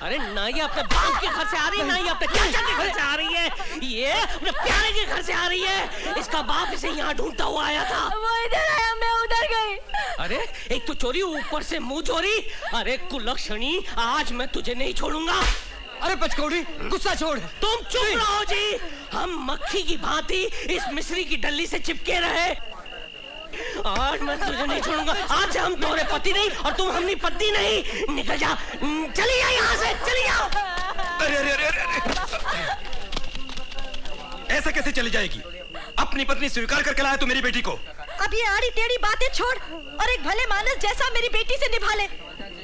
अरे ना ये अपने बाप के घर से आ रही है, ना ये अपने चाचा के घर से आ रही है, ये अपने प्यारे के घर से आ रही है। इसका बाप इसे यहाँ ढूंढता हुआ आया था। वो इधर आया, मैं उधर गई। अरे एक तो चोरी, ऊपर से मुंह चोरी। अरे कुलक्षणी, आज मैं तुझे नहीं छोड़ूंगा। अरे पचकौड़ी, गुस्सा छोड़। तुम चुप रहो जी। हम मक्खी की भांति इस मिस्री की डल्ली से चिपके रहे। आज मैं तुझे नहीं छोड़ूंगा। आज से हम तुम्हारे पति नहीं और तुम हमारी पत्नी नहीं। निकल जा, चली जा यहाँ से, चली जाओ। अरे अरे अरे अरे, ऐसा कैसे चली जाएगी? अपनी पत्नी स्वीकार करके लाया तू मेरी बेटी को। अब ये आड़ी टेढ़ी बातें छोड़ और एक भले मानस जैसा मेरी बेटी से निभा ले,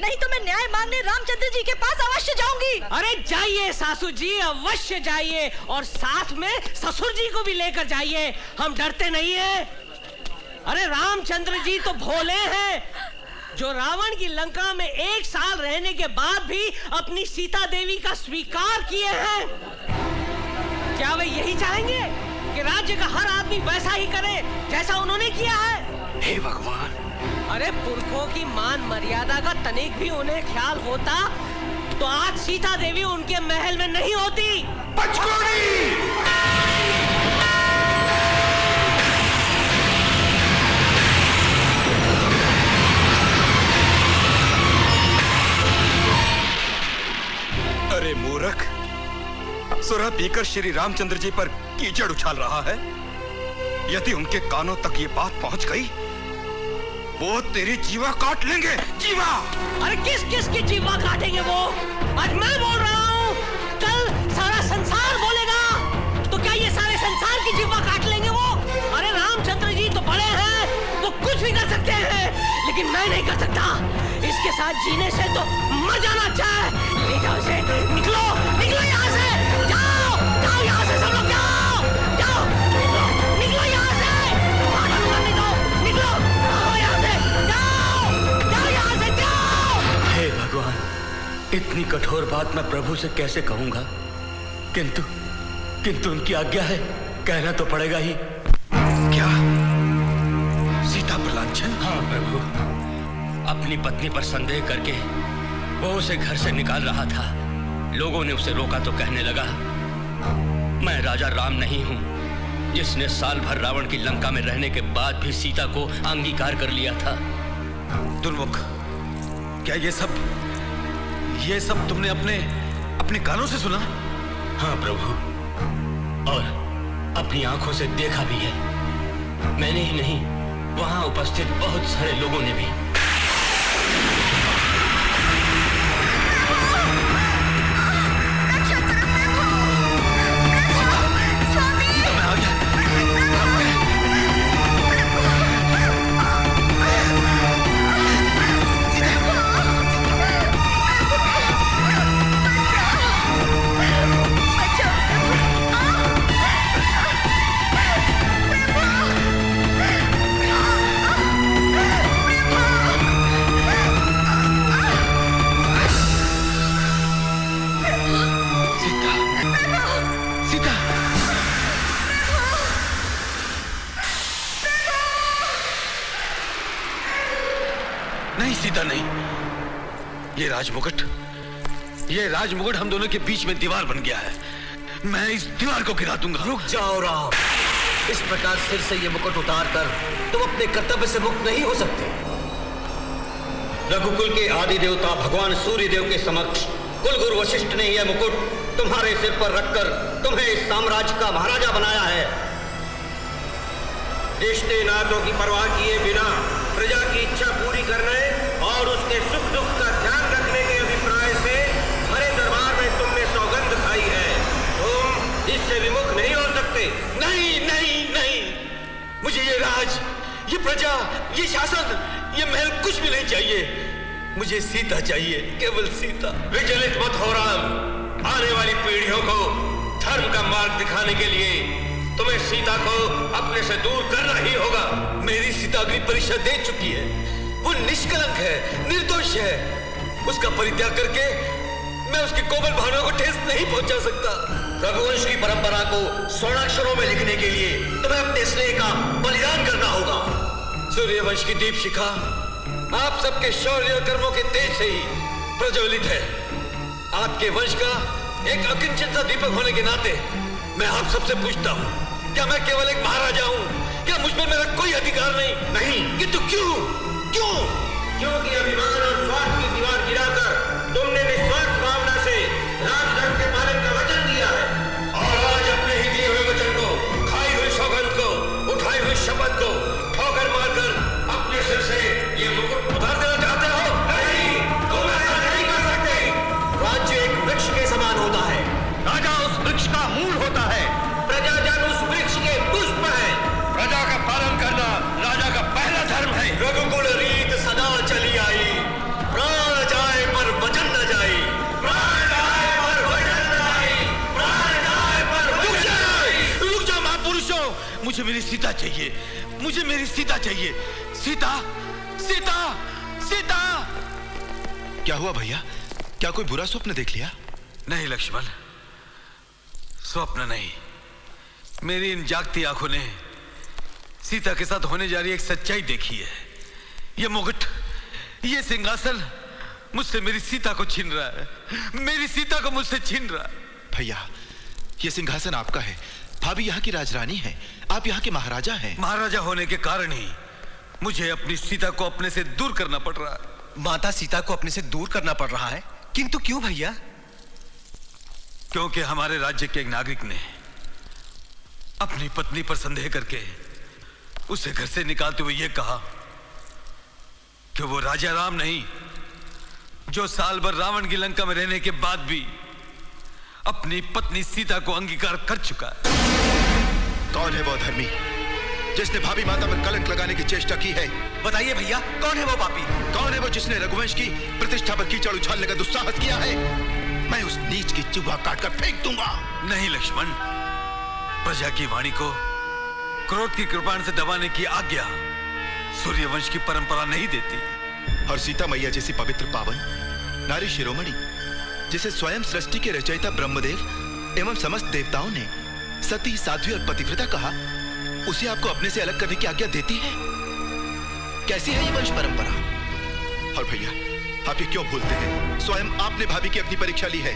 नहीं तो मैं न्याय मांगने रामचंद्र जी के पास अवश्य जाऊंगी। अरे जाइए सासू जी, अवश्य जाइए, और साथ में ससुर जी को भी लेकर जाइए। हम डरते नहीं है। अरे रामचंद्र जी तो भोले हैं, जो रावण की लंका में 1 साल रहने के बाद भी अपनी सीता देवी का स्वीकार किए हैं। क्या वे यही चाहेंगे कि राज्य का हर आदमी वैसा ही करे जैसा उन्होंने किया है? हे भगवान! अरे पुरखों की मान मर्यादा का तनिक भी उन्हें ख्याल होता तो आज सीता देवी उनके महल में नहीं होती। अरे मूर्ख, सुरह पीकर श्री रामचंद्र जी पर कीचड़ उछाल रहा है। यदि उनके कानों तक ये बात पहुंच गई, वो तेरी जीवा काट लेंगे। जीवा! अरे किस किस की जीवा काटेंगे वो? आज मैं बोल रहा हूँ, कल सारा संसार बोलेगा, तो क्या ये सारे संसार की जीवा काट लेंगे वो? अरे रामचंद्र जी तो बड़े हैं, वो कुछ भी कर सकते हैं, लेकिन मैं नहीं कर सकता। इसके साथ जीने से तो मर जाना अच्छा है। ले जाओ इसे, निकलो, निकलो यहाँ से, जाओ, जाओ यहाँ से सब लोग, जाओ, जाओ, निकलो, निकलो यहाँ से, नहीं तो निकलो, आओ यहाँ से, जाओ, जाओ यहाँ से, जाओ। हे भगवान, इतनी कठोर बात मैं प्रभु से कैसे कहूंगा, किंतु उनकी आज्ञा है, कहना तो पड़ेगा ही। क्या सीता पर लांछन? हाँ प्रभु, अपनी पत्नी पर संदेह करके वो उसे घर से निकाल रहा था। लोगों ने उसे रोका तो कहने लगा, मैं राजा राम नहीं हूं, जिसने साल भर रावण की लंका में रहने के बाद भी सीता को अंगीकार कर लिया था। दुर्मुख, क्या ये सब तुमने अपने कानों से सुना? हाँ प्रभु, और अपनी आंखों से देखा भी है। मैंने ही नहीं, वहां उपस्थित बहुत सारे लोगों ने भी। नहीं सीता, नहीं। ये राजमुकुट हम दोनों के बीच में दीवार बन गया है। मैं इस दीवार को गिरा दूंगा। रुक जाओ राम, इस प्रकार सिर से ये मुकुट उतार कर तुम अपने कर्तव्य से मुक्त नहीं हो सकते। रघुकुल के आदि देवता भगवान सूर्य देव के समक्ष कुलगुरु वशिष्ठ ने यह मुकुट तुम्हारे सिर पर रखकर तुम्हें इस साम्राज्य का महाराजा बनाया है। रिश्ते नातों की परवाह किए बिना प्रजा की इच्छा पूरी करने और उसके सुख दुख का ध्यान रखने के अभिप्राय से हमारे दरबार में तुमने सौगंध खाई है। तुम इससे विमुख नहीं हो सकते। नहीं नहीं नहीं, मुझे ये राज, ये प्रजा, ये शासन, ये महल कुछ भी नहीं चाहिए। मुझे सीता चाहिए, केवल सीता। विचलित मत हो राम, आने वाली पीढ़ियों को धर्म का मार्ग दिखाने के लिए तुम्हें सीता को अपने से दूर करना ही होगा। मेरी सीता अग्नि परीक्षा दे चुकी है, वो निष्कलंक है, निर्दोष है। उसका परित्याग करके मैं उसकी कोमल भावनाओं को ठेस नहीं पहुंचा सकता। रघुवंश की परंपरा को स्वर्णाक्षरों में लिखने के लिए तुम्हें अपने स्नेह का बलिदान करना होगा। सूर्यवंश की दीप शिखा आप सबके शौर्य और कर्मों के तेज से ही प्रज्वलित है। आपके वंश का एक अकिंचन सा दीपक होने के नाते मैं आप सबसे पूछता हूँ, क्या मैं केवल एक महाराजा हूँ? क्या मुझ पर मेरा कोई अधिकार नहीं? नहीं। किंतु क्यों? क्यों? क्योंकि अभिमान और स्वार्थ की दीवार गिराकर तुमने निस्वार्थ भावना से राजधर्म के पालन का वचन दिया है। और आज अपने ही दिए हुए वचन को, खाई हुई सौगंध को, उठाई हुई शपथ को ठोकर मारकर अपने सिर से ये मुकुट उतार देना चाहते हो? नहीं, तुम ऐसा नहीं कर सकते। राज्य एक वृक्ष के समान होता है, राजा उस वृक्ष का मूल होता है, प्रजाजन उस वृक्ष के पुष्प है। प्रजा का पालन करना राजा का पहला धर्म है। रघुकुल रीत सदा चली आई, प्राण जाए पर वचन न जाए, प्राण जाए पर वचन न जाए, प्राण जाए पर वचन न जाए। रुक जाओ महापुरुषों, मुझे मेरी सीता चाहिए, मुझे मेरी सीता चाहिए। सीता, सीता, सीता। क्या हुआ भैया? क्या कोई बुरा स्वप्न देख लिया? नहीं लक्ष्मण, स्वप्न नहीं, मेरी इन जागती आंखों ने सीता के साथ होने जा रही एक सच्चाई देखी है। ये मुकुट, ये सिंहासन मुझसे मेरी सीता को छीन रहा है, मेरी सीता को मुझसे छीन रहा है। भैया, ये सिंहासन आपका है, भाभी यहाँ की राजरानी है, आप यहाँ के महाराजा हैं। महाराजा होने के कारण ही मुझे अपनी सीता को अपने से दूर करना पड़ रहा है। माता सीता को अपने से दूर करना पड़ रहा है, किंतु क्यों भैया? क्योंकि हमारे राज्य के एक नागरिक ने अपनी पत्नी पर संदेह करके उसे घर से निकालते हुए यह कहा कि वो राजा राम नहीं, जो साल भर रावण की लंका में रहने के बाद भी अपनी पत्नी सीता को अंगीकार कर चुका है। कौन है वो धर्मी जिसने भाभी माता पर कलंक लगाने की चेष्टा की है? बताइए भैया, कौन है वो पापी? कौन है वो जिसने रघुवंश की प्रतिष्ठा पर कीचड़ उछालने का दुस्साहस किया है? मैं उस नीच की चूहा काटकर फेंक दूंगा। नहीं लक्ष्मण, प्रजा की वाणी को क्रोध की कृपाण से दबाने की आज्ञा सूर्यवंश की परंपरा नहीं देती। और सीता मैया जैसी पवित्र पावन नारी शिरोमणि, जिसे स्वयं सृष्टि के रचयिता ब्रह्मदेव एवं समस्त देवताओं ने सती, साध्वी और पतिव्रता कहा, उसे आपको अपने से अलग करने की आज्ञा देती है? कैसी है ये वंश परंपरा? और भैया, आप ये क्यों भूलते हैं? स्वयं आपने भाभी की अग्नि परीक्षा ली है।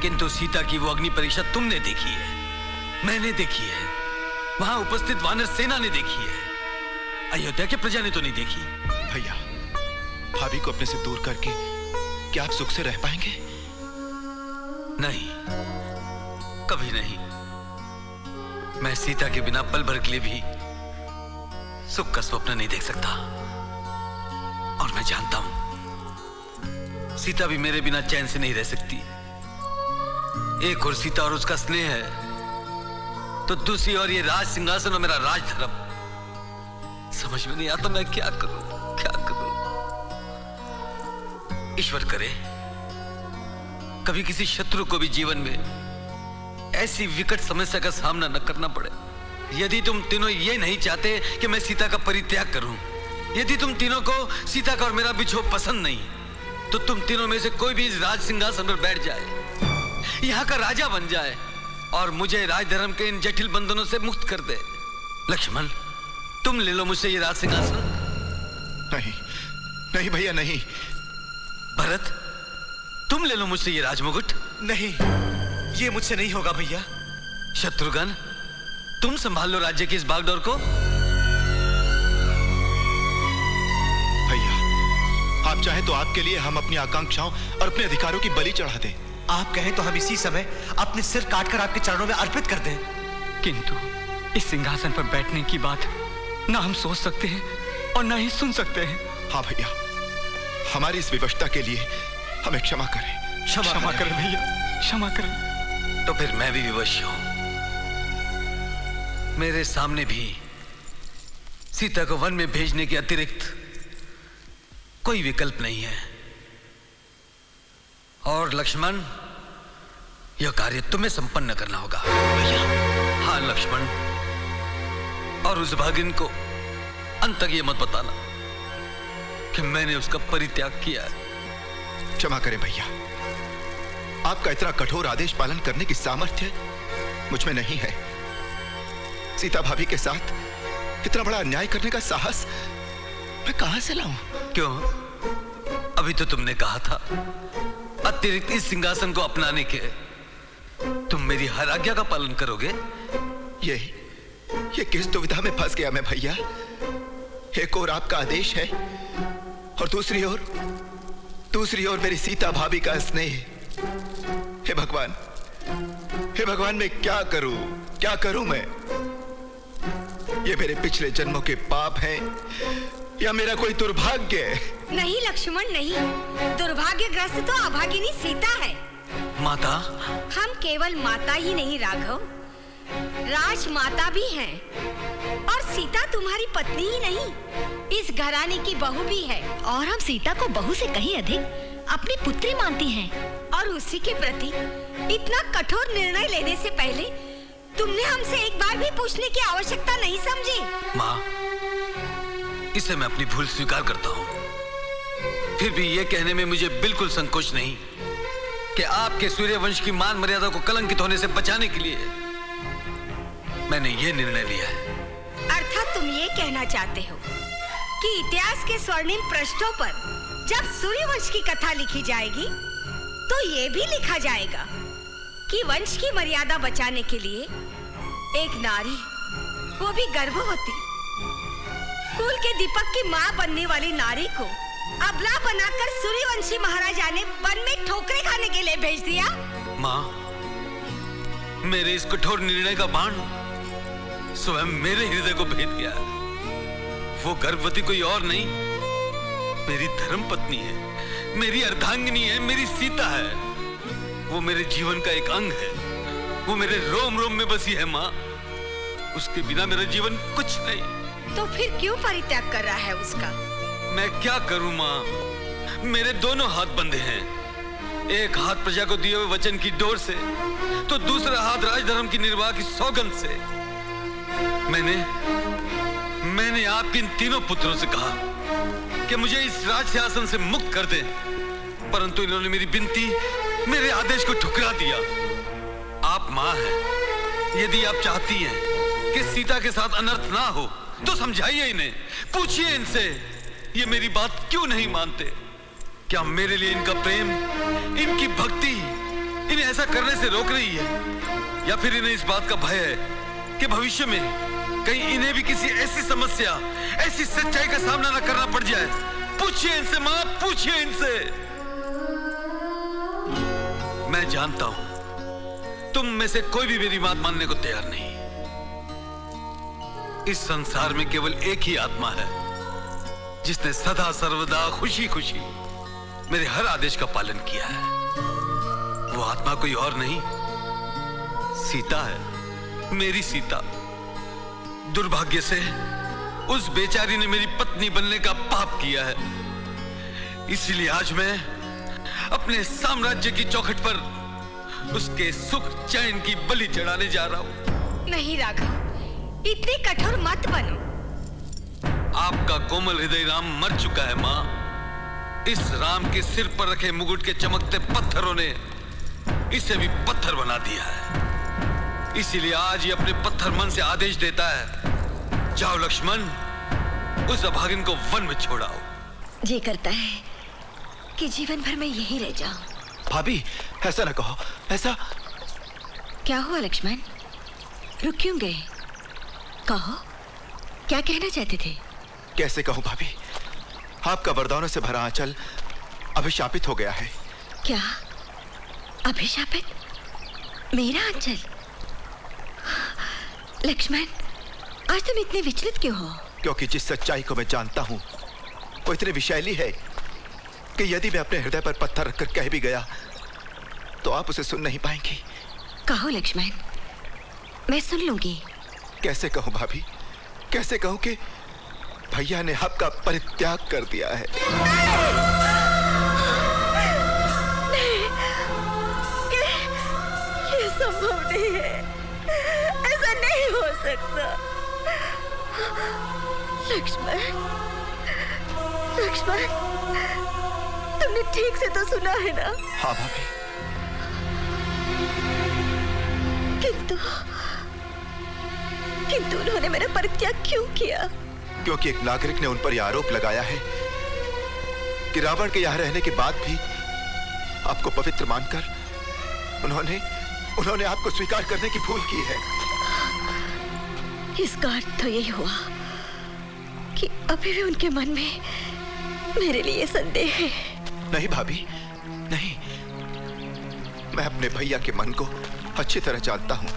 किंतु सीता की वो अग्नि परीक्षा तुमने देखी है, मैंने देखी है, वहां उपस्थित वानर सेना ने देखी है, अयोध्या की प्रजा ने तो नहीं देखी। भैया, भाभी को अपने से दूर करके क्या आप सुख से रह पाएंगे? नहीं, कभी नहीं। मैं सीता के बिना पल भर के लिए भी सुख का स्वप्न नहीं देख सकता। और मैं जानता हूं सीता भी मेरे बिना चैन से नहीं रह सकती। एक और सीता और उसका स्नेह है, तो दूसरी और ये राज सिंहासन और मेरा राजधर्म। समझ में नहीं आता मैं क्या करूं, क्या करूं। ईश्वर करे कभी किसी शत्रु को भी जीवन में ऐसी विकट समस्या का सामना न करना पड़े। यदि तुम तीनों ये नहीं चाहते कि मैं सीता का परित्याग करूं, यदि तुम तीनों को सीता का और मेरा बिछोह पसंद नहीं, तो तुम तीनों में से कोई भी इस राज सिंहासन पर बैठ जाए, यहाँ का राजा बन जाए और मुझे राजधर्म के इन जटिल बंधनों से मुक्त कर दे। लक्ष्मण, तुम ले लो मुझसे ये राज सिंहासन। नहीं, नहीं भैया, नहीं। भरत, तुम ले लो मुझसे ये राजमुकुट। नहीं, ये मुझसे नहीं होगा भैया। शत्रुघ्न, तुम संभाल लो राज्य की इस बागडोर को। भैया, आप चाहे तो आपके लिए हम अपनी आकांक्षाओं और अपने अधिकारों की बलि चढ़ा दें। आप कहें तो हम इसी समय अपने सिर काटकर आपके चरणों में अर्पित कर दें। किंतु इस सिंहासन पर बैठने की बात ना हम सोच सकते हैं और ना ही सुन सकते हैं। हाँ भैया, हमारी इस विवशता के लिए हमें क्षमा करें। क्षमा करें भैया, क्षमा करें। तो फिर मैं भी विवश हूं। मेरे सामने भी सीता को वन में भेजने के अतिरिक्त कोई विकल्प नहीं है। और लक्ष्मण, यह कार्य तुम्हें संपन्न करना होगा। भैया, हाँ लक्ष्मण, और उस भागिन को अंत तक यह मत बताना कि मैंने उसका परित्याग किया है। क्षमा करें भैया, आपका इतना कठोर आदेश पालन करने की सामर्थ्य मुझ में नहीं है। सीता भाभी के साथ इतना बड़ा अन्याय करने का साहस मैं कहां से लाऊं? क्यों? अभी तो तुमने कहा था अतिरिक्त इस सिंहासन को अपनाने के तुम मेरी हर आज्ञा का पालन करोगे? ये किस दुविधा में फंस गया मैं भैया। एक और आपका आदेश है और दूसरी ओर मेरी सीता भाभी का स्नेह। हे भगवान मैं क्या करूं मैं? ये मेरे पिछले जन्मों के पाप हैं या मेरा कोई दुर्भाग्य है? नहीं लक्ष्मण नहीं, दुर्भाग्यग्रस्त तो अभागिनी सीता है। माता, हम केवल माता ही नहीं राघव, राजमाता भी हैं। और सीता तुम्हारी पत्नी ही नहीं, इस घराने की बहू भी है। और हम सीता को बहू से कहीं अधिक अपनी पुत्री मानती हैं। और उसी के प्रति इतना कठोर निर्णय लेने से पहले तुमने हमसे एक बार भी पूछने की आवश्यकता नहीं समझी। माँ, इसे मैं अपनी भूल स्वीकार करता हूँ। फिर भी ये कहने में मुझे बिल्कुल संकोच नहीं कि आपके सूर्यवंश की मान मर्यादा को कलंकित होने से बचाने के लिए मैंने ये निर्णय लिया है। अर्थात तुम ये कहना चाहते हो कि इतिहास के स्वर्णिम पृष्ठों पर जब सूर्यवंश की कथा लिखी जाएगी तो ये भी लिखा जाएगा कि वंश की मर्यादा बचाने के लिए एक नारी, वो भी गर्भवती, कुल के दीपक की मां बनने वाली नारी को अबला बनाकर सूर्यवंशी महाराजा ने वन में ठोकरें खाने के लिए भेज दिया। माँ, मेरे इस कठोर निर्णय का बाण स्वयं मेरे हृदय को भेद गया। वो गर्भवती कोई और नहीं, मेरी धर्म पत्नी है, मेरी अर्धांगिनी है, मेरी सीता है। वो मेरे जीवन का एक अंग है, वो मेरे रोम रोम में बसी है। माँ, उसके बिना मेरा जीवन कुछ नहीं। तो फिर क्यों परित्याग कर रहा है उसका? मैं क्या करूं माँ, मेरे दोनों हाथ बंधे हैं। एक हाथ प्रजा को दिए हुए वचन की डोर से, तो दूसरा हाथ राजधर्म की निर्वाह की सौगंध से। मैंने आपके इन तीनों पुत्रों से कहा कि मुझे इस राज सिंहासन से मुक्त कर दें, परंतु इन्होंने मेरी विनती, मेरे आदेश को ठुकरा दिया। आप माँ हैं, यदि आप चाहती हैं कि सीता के साथ अनर्थ ना हो तो समझाइए इन्हें, पूछिए इनसे ये मेरी बात क्यों नहीं मानते। क्या मेरे लिए इनका प्रेम, इनकी भक्ति इन्हें ऐसा करने से रोक रही है, या फिर इन्हें इस बात का भय है कि भविष्य में कहीं इन्हें भी किसी ऐसी समस्या, ऐसी सच्चाई का सामना न करना पड़ जाए। पूछिए इनसे माँ, पूछिए इनसे। मैं जानता हूं तुम में से कोई भी मेरी बात मानने को तैयार नहीं। इस संसार में केवल एक ही आत्मा है जिसने सदा सर्वदा खुशी खुशी मेरे हर आदेश का पालन किया है। वो आत्मा कोई और नहीं, सीता है, मेरी सीता। दुर्भाग्य से उस बेचारी ने मेरी पत्नी बनने का पाप किया है, इसलिए आज मैं अपने साम्राज्य की चौखट पर उसके सुख चैन की बलि चढ़ाने जा रहा हूं। नहीं राघव, इतने कठोर मत बनो। आपका कोमल हृदय राम मर चुका है माँ। इस राम के सिर पर रखे मुकुट के चमकते पत्थरों ने इसे भी पत्थर बना दिया है। इसीलिए आज ये अपने पत्थर मन से आदेश देता है, जाओ लक्ष्मण, उस अभागिन को वन में छोड़ाओ। जी करता है कि जीवन भर मैं यहीं रह जाऊं। भाभी, ऐसा ना कहो। ऐसा क्या हुआ लक्ष्मण, रुक क्यों गए? कहो, क्या कहना चाहते थे? कैसे कहूं भाभी, आपका वरदानों से भरा आंचल अभिशापित हो गया है। क्या अभिशापित? मेरा आंचल? लक्ष्मण, आज तुम इतने विचलित क्यों हो? क्योंकि जिस सच्चाई को मैं जानता हूं वो इतनी विषैली है कि यदि मैं अपने हृदय पर पत्थर रखकर कह भी गया तो आप उसे सुन नहीं पाएंगी। कहो लक्ष्मण, मैं सुन लूंगी। कैसे कहूं भाभी, कैसे कहूं कि भैया ने आपका परित्याग कर दिया है। ये संभव नहीं है, ऐसा नहीं हो सकता। लक्ष्मण, लक्ष्मण, तुमने ठीक से तो सुना है ना? हाँ भाभी। किंतु उन्होंने मेरा परित्याग क्यों किया? क्योंकि एक नागरिक ने उन पर यह आरोप लगाया है कि रावण के यहाँ रहने के बाद भी आपको पवित्र मानकर उन्होंने आपको स्वीकार करने की भूल की है। इसका अर्थ तो यही हुआ कि अभी भी उनके मन में मेरे लिए संदेह है। नहीं भाभी, नहीं। मैं अपने भैया के मन को अच्छी तरह जानता हूं।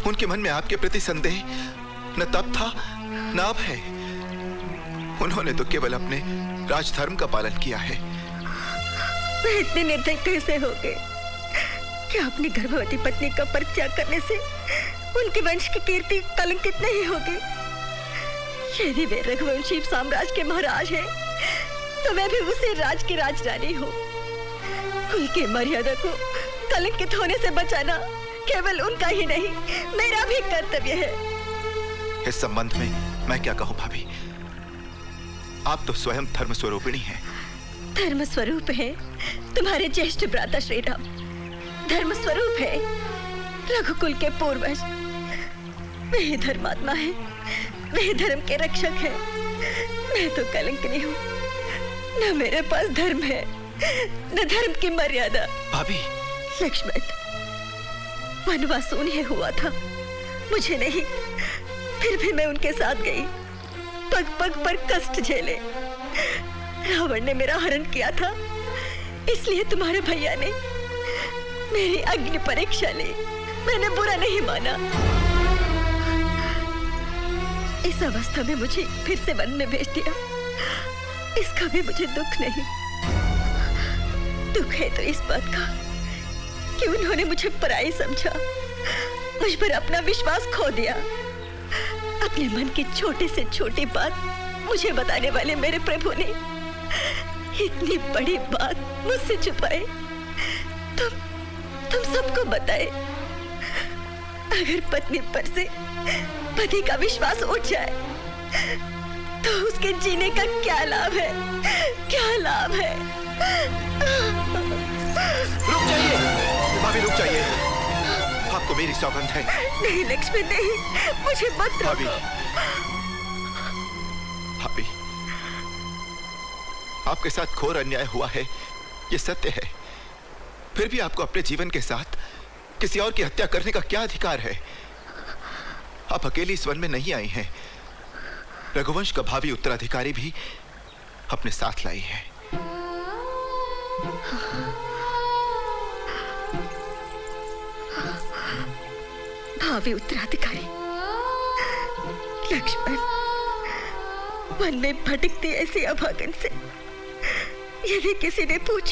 उनके मन में आपके प्रति संदेह न तब था न अब है। उन्होंने तो केवल अपने राजधर्म का पालन किया है। वे इतने निर्दयी कैसे हो गए कि अपनी गर्भवती पत्नी का परित्याग करने से उनके वंश की कीर्ति कलंकित नहीं होगी। यदि वे रघुवंशी साम्राज्य के महाराज हैं, तो मैं भी उसी राज की राजरानी हूँ। कुल की मर्यादा को कलंकित होने से बचाना केवल उनका ही नहीं, मेरा भी कर्तव्य है। इस संबंध में मैं क्या कहूँ भाभी? आप तो स्वयं धर्म स्वरूपिणी हैं। धर्म स्वरूप है तुम्हारे ज्येष्ठ भ्राता श्री राम। धर्म स्वरूप है रघुकुल के पूर्वज। वे धर्मात्मा है, वे धर्म के रक्षक है। मैं तो कलंकिनी हूँ। न मेरे पास धर्म है, न धर्म की मर्यादा। भाभी, लक्ष्मण, वनवास उन्हें हुआ था, मुझे नहीं। फिर भी मैं उनके साथ गई, पग पग पर कष्ट झेले। रावण ने मेरा हरण किया था, इसलिए तुम्हारे भैया ने मेरी अग्नि परीक्षा ली। मैंने बुरा नहीं माना। इस अवस्था में मुझे फिर से वन में भेज दिया, इसका भी मुझे दुख नहीं। दुख है तो इस बात का कि उन्होंने मुझे पराई समझा, मुझ पर अपना विश्वास खो दिया। अपने मन की छोटी से छोटी बात मुझे बताने वाले मेरे प्रभु ने इतनी बड़ी बात मुझसे छुपाए। तुम सबको बताए। अगर पत्नी पर से पति का विश्वास उठ जाए, तो उसके जीने का क्या लाभ है? क्या लाभ है? रुक जाइए भाभी, रुक जाइए। आपको मेरी सौगंध है। नहीं लक्ष्मी, नहीं, मुझे मत भाभी, रोको। भाभी, आपके साथ घोर अन्याय हुआ है, ये सत्य है। फिर भी आपको अपने जीवन के साथ किसी और की हत्या करने का क्या अधिकार है? आप अकेली इस वन में नहीं आई हैं। रघुवंश का भावी उत्तराधिकारी भी अपने साथ लाई है। भावी उत्तराधिकारी लक्ष्मण, वन में भटकती ऐसी अभागन से यदि किसी ने पूछा